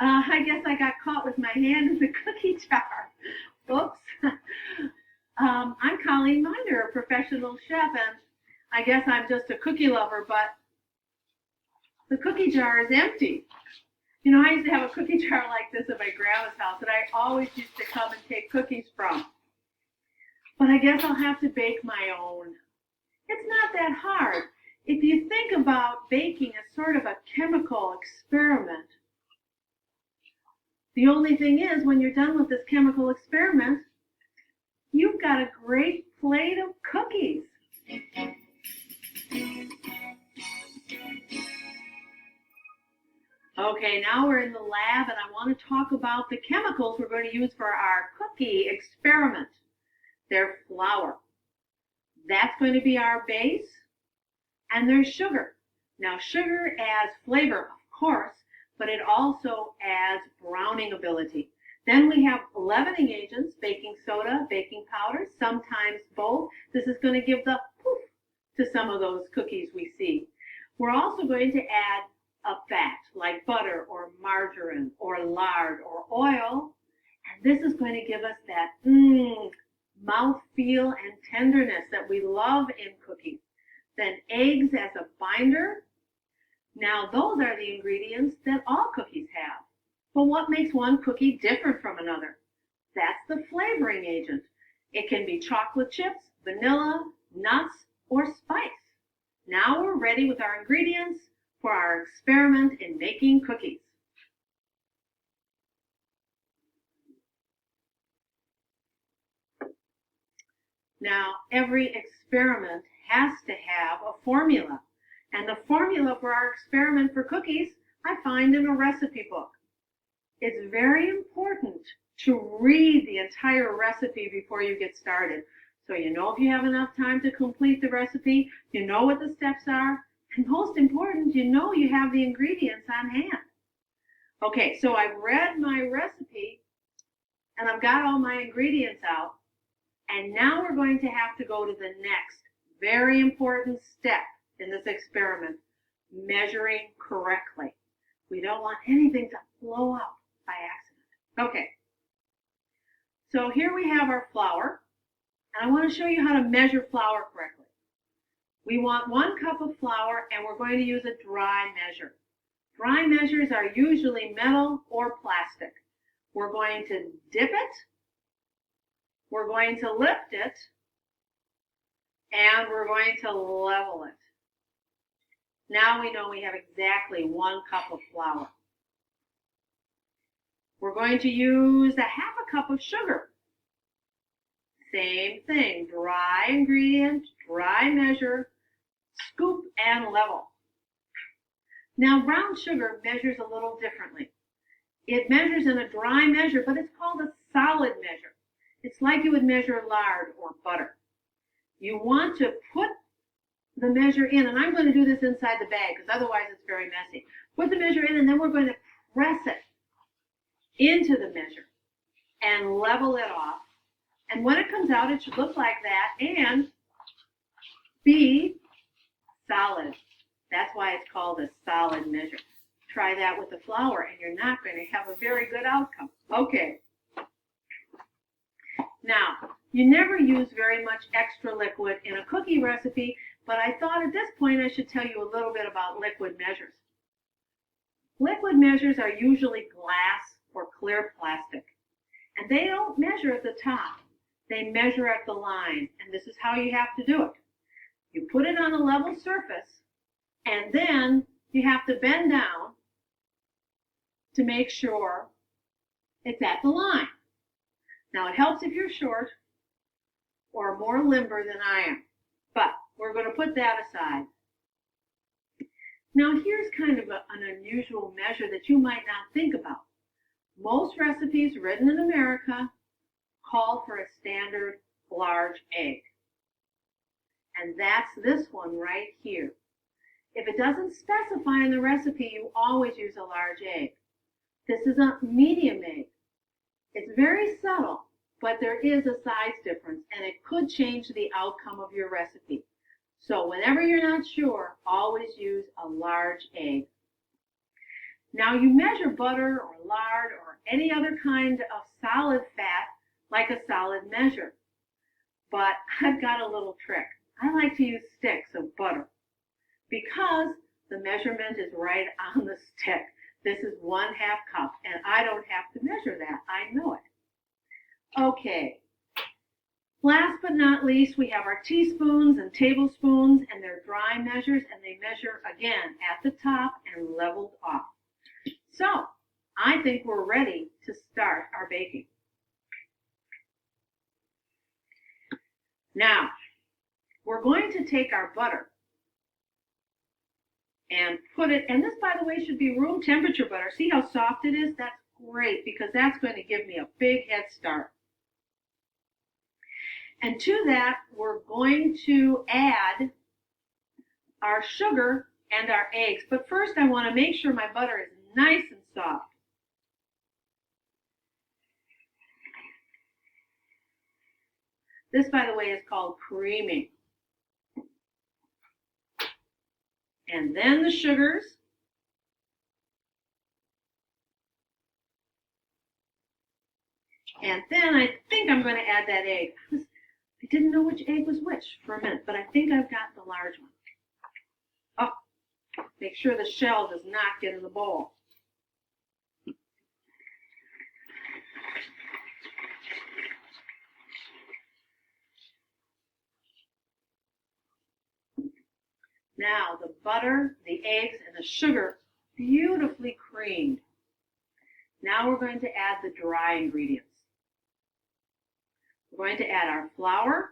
I guess I got caught with my hand in the cookie jar. Oops. I'm Colleen Minder, a professional chef, and I guess I'm just a cookie lover, but the cookie jar is empty. You know, I used to have a cookie jar like this at my grandma's house that I always used to come and take cookies from. But I guess I'll have to bake my own. It's not that hard. If you think about baking as sort of a chemical experiment, the only thing is, when you're done with this chemical experiment, you've got a great plate of cookies. Okay, now we're in the lab and I want to talk about the chemicals we're going to use for our cookie experiment. They're flour. That's going to be our base. And there's sugar. Now, sugar adds flavor, of course, but it also adds browning ability. Then we have leavening agents, baking soda, baking powder, sometimes both. This is going to give the poof to some of those cookies we see. We're also going to add a fat like butter or margarine or lard or oil. And this is going to give us that mouthfeel and tenderness that we love in cookies. Then eggs as a binder. Now those are the ingredients that all cookies have. But what makes one cookie different from another? That's the flavoring agent. It can be chocolate chips, vanilla, nuts, or spice. Now we're ready with our ingredients for our experiment in making cookies. Now, every experiment has to have a formula. And the formula for our experiment for cookies, I find in a recipe book. It's very important to read the entire recipe before you get started. So you know if you have enough time to complete the recipe, you know what the steps are, and most important, you know you have the ingredients on hand. Okay, so I've read my recipe, and I've got all my ingredients out, and now we're going to have to go to the next very important step in this experiment, measuring correctly. We don't want anything to blow out by accident. Okay, so here we have our flour, and I want to show you how to measure flour correctly. We want 1 cup of flour, and we're going to use a dry measure. Dry measures are usually metal or plastic. We're going to dip it, we're going to lift it, and we're going to level it. Now we know we have exactly 1 cup of flour. We're going to use a half a cup of sugar. Same thing, dry ingredient, dry measure, scoop and level. Now brown sugar measures a little differently. It measures in a dry measure, but it's called a solid measure. It's like you would measure lard or butter. You want to put the measure in, and I'm going to do this inside the bag because otherwise it's very messy. Put the measure in, and then we're going to press it into the measure and level it off. And when it comes out, it should look like that and be solid. That's why it's called a solid measure. Try that with the flour, and you're not going to have a very good outcome. Okay. Now, you never use very much extra liquid in a cookie recipe, but I thought at this point I should tell you a little bit about liquid measures. Liquid measures are usually glass or clear plastic, and they don't measure at the top. They measure at the line, and this is how you have to do it. You put it on a level surface, and then you have to bend down to make sure it's at the line. Now, it helps if you're short or more limber than I am, but we're going to put that aside. Now, here's kind of an unusual measure that you might not think about. Most recipes written in America call for a standard large egg. And that's this one right here. If it doesn't specify in the recipe, you always use a large egg. This is a medium egg. It's very subtle, but there is a size difference, and it could change the outcome of your recipe. So whenever you're not sure, always use a large egg. Now you measure butter or lard or any other kind of solid fat like a solid measure. But I've got a little trick. I like to use sticks of butter because the measurement is right on the stick. This is 1/2 cup, and I don't have to measure that. I know it. Okay. Last but not least, we have our teaspoons and tablespoons, and they're dry measures, and they measure again at the top and leveled off. So, I think we're ready to start our baking. Now, we're going to take our butter and put it, and this, by the way, should be room temperature butter. See how soft it is? That's great because that's going to give me a big head start. And to that, we're going to add our sugar and our eggs. But first, I want to make sure my butter is nice and soft. This, by the way, is called creaming. And then the sugars. And then I think I'm going to add that egg. I didn't know which egg was which for a minute, but I think I've got the large one. Oh, make sure the shell does not get in the bowl. Now the butter, the eggs, and the sugar beautifully creamed. Now we're going to add the dry ingredients. We're going to add our flour,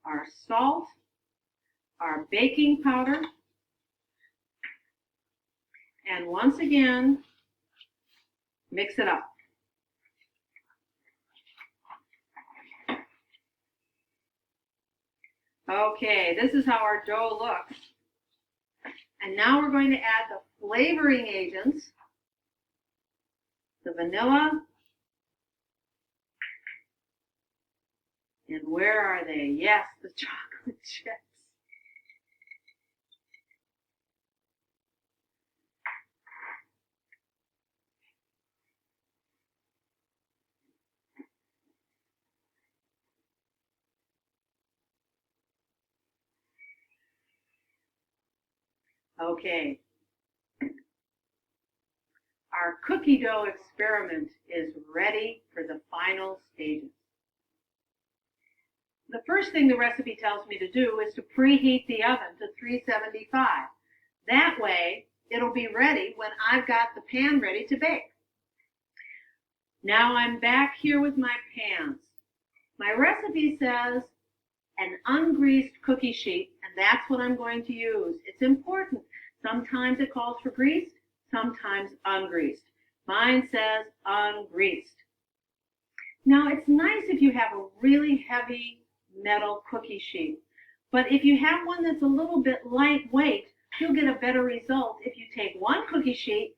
our salt, our baking powder, and once again, mix it up. Okay, this is how our dough looks. And now we're going to add the flavoring agents, the vanilla, and where are they? Yes, the chocolate chips. Okay. Our cookie dough experiment is ready for the final stages. The first thing the recipe tells me to do is to preheat the oven to 375. That way, it'll be ready when I've got the pan ready to bake. Now I'm back here with my pans. My recipe says an ungreased cookie sheet, and that's what I'm going to use. It's important. Sometimes it calls for greased, sometimes ungreased. Mine says ungreased. Now it's nice if you have a really heavy metal cookie sheet, but if you have one that's a little bit lightweight, you'll get a better result if you take one cookie sheet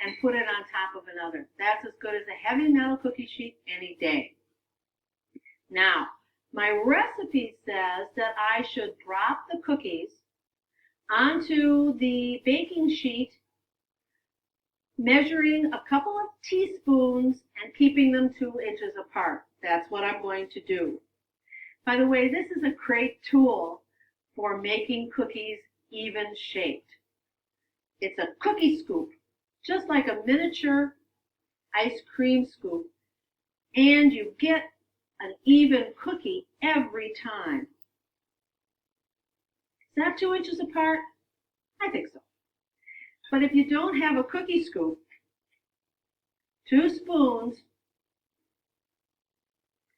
and put it on top of another. That's as good as a heavy metal cookie sheet any day. Now, my recipe says that I should drop the cookies onto the baking sheet, measuring a couple of teaspoons and keeping them 2 inches apart. That's what I'm going to do. By the way, this is a great tool for making cookies even shaped. It's a cookie scoop, just like a miniature ice cream scoop, and you get an even cookie every time. Is that 2 inches apart? I think so. But if you don't have a cookie scoop, 2 spoons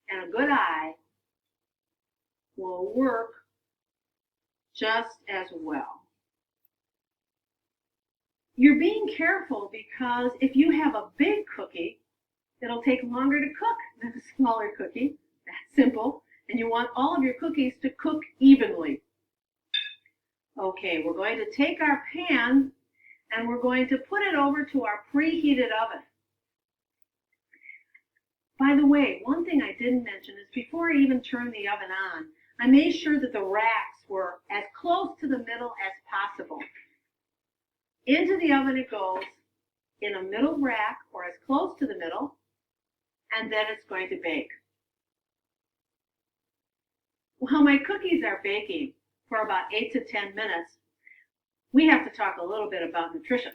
and a good eye will work just as well. You're being careful because if you have a big cookie, it'll take longer to cook than a smaller cookie. That's simple. And you want all of your cookies to cook evenly. Okay, we're going to take our pan and we're going to put it over to our preheated oven. By the way, one thing I didn't mention is before I even turned the oven on, I made sure that the racks were as close to the middle as Into the oven it goes in a middle rack or as close to the middle, and then it's going to bake. While my cookies are baking for about 8 to 10 minutes, we have to talk a little bit about nutrition.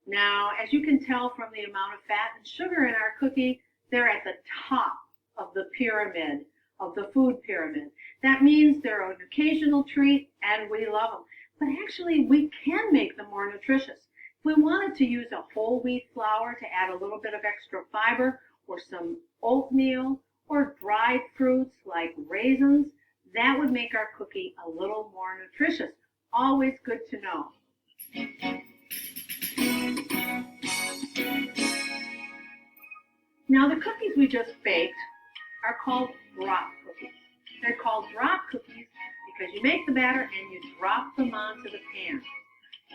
Now, as you can tell from the amount of fat and sugar in our cookie, they're at the top of the pyramid, of the food pyramid. That means they're an occasional treat and we love them. But actually, we can make them more nutritious. If we wanted to use a whole wheat flour to add a little bit of extra fiber, or some oatmeal, or dried fruits like raisins, that would make our cookie a little more nutritious. Always good to know. Now the cookies we just baked are called drop cookies. They're called drop cookies because you make the batter and you drop them onto the pan.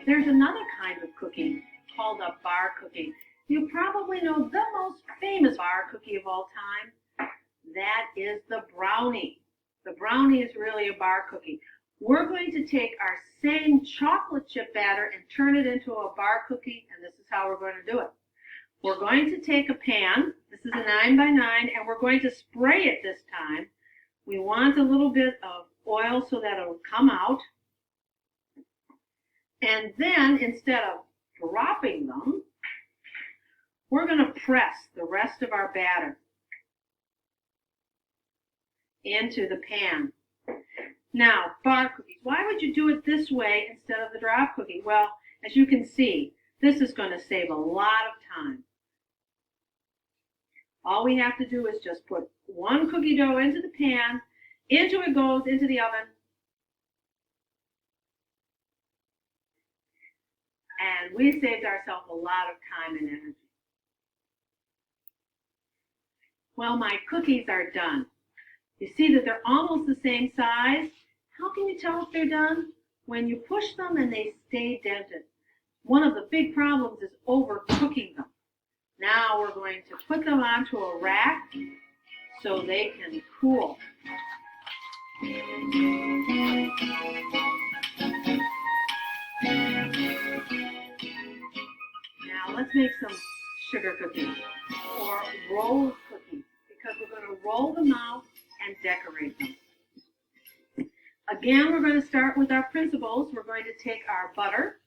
There's another kind of cookie called a bar cookie. You probably know the most famous bar cookie of all time. That is the brownie. The brownie is really a bar cookie. We're going to take our same chocolate chip batter and turn it into a bar cookie, and this is how we're going to do it. We're going to take a pan, this is a 9 by 9, and we're going to spray it this time. We want a little bit of oil so that it'll come out. And then, instead of dropping them, we're going to press the rest of our batter into the pan. Now, bar cookies. Why would you do it this way instead of the drop cookie? Well, as you can see, this is going to save a lot of time. All we have to do is just put one cookie dough into the pan, into it goes, into the oven, and we saved ourselves a lot of time and energy. Well, my cookies are done. You see that they're almost the same size. How can you tell if they're done? When you push them and they stay dented. One of the big problems is overcooking them. Now we're going to put them onto a rack so they can cool. Now let's make some sugar cookies or rolled cookies because we're going to roll them out and decorate them. Again, we're going to start with our principles. We're going to take our butter.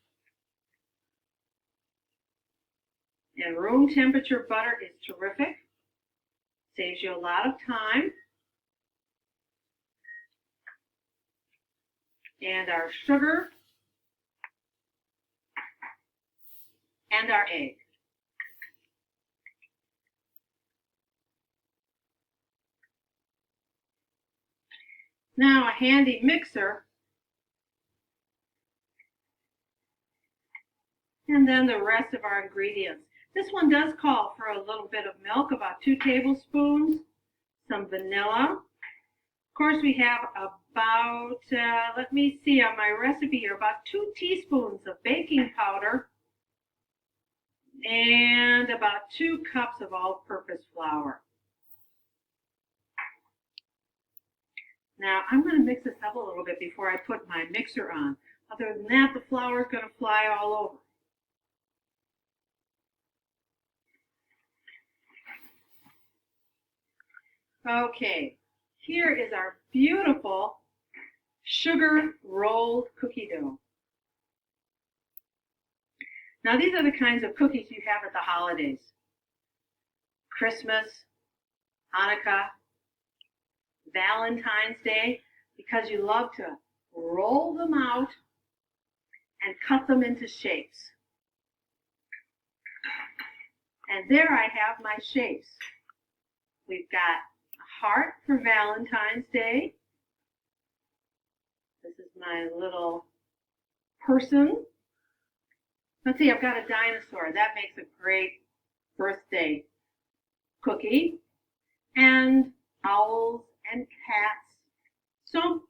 And room temperature butter is terrific. Saves you a lot of time. And our sugar. And our egg. Now a handy mixer. And then the rest of our ingredients. This one does call for a little bit of milk, about 2 tablespoons, some vanilla. Of course, we have about, let me see on my recipe here, about 2 teaspoons of baking powder and about 2 cups of all-purpose flour. Now, I'm going to mix this up a little bit before I put my mixer on. Other than that, the flour is going to fly all over. Okay, here is our beautiful sugar rolled cookie dough. Now these are the kinds of cookies you have at the holidays. Christmas, Hanukkah, Valentine's Day, because you love to roll them out and cut them into shapes. And there I have my shapes. We've got heart for Valentine's Day. This is my little person. Let's see, I've got a dinosaur. That makes a great birthday cookie. And owls and cats. So